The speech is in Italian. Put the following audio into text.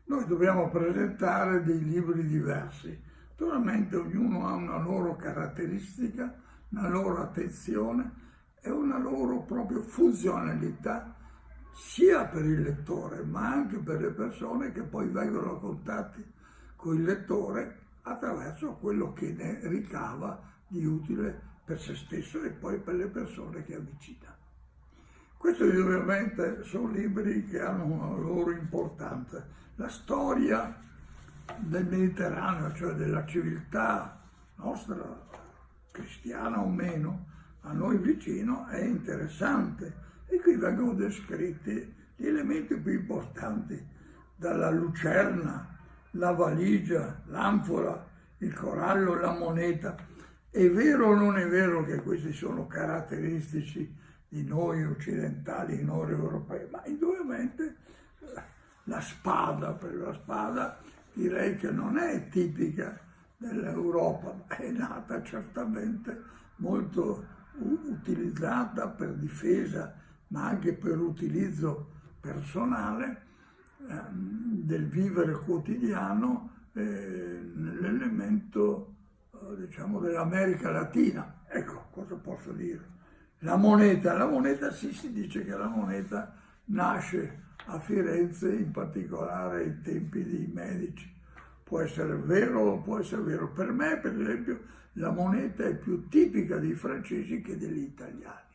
Noi dobbiamo presentare dei libri diversi. Naturalmente ognuno ha una loro caratteristica, una loro attenzione e una loro proprio funzionalità sia per il lettore ma anche per le persone che poi vengono a contatto con il lettore attraverso quello che ne ricava di utile per se stesso e poi per le persone che avvicina. Questi ovviamente sono libri che hanno una loro importanza. La storia del Mediterraneo, cioè della civiltà nostra, cristiana o meno, a noi vicino, è interessante. E qui vengono descritti gli elementi più importanti, dalla lucerna, la valigia, l'anfora, il corallo, la moneta. È vero o non è vero che questi sono caratteristici di noi occidentali, noi europei, ma indubbiamente la spada, per la spada direi che non è tipica dell'Europa, ma è nata certamente molto utilizzata per difesa, ma anche per utilizzo personale del vivere quotidiano nell'elemento diciamo dell'America Latina. Ecco, cosa posso dire? La moneta sì, si dice che la moneta nasce a Firenze, in particolare ai tempi dei Medici. Può essere vero o può essere vero. Per me, per esempio, la moneta è più tipica dei francesi che degli italiani.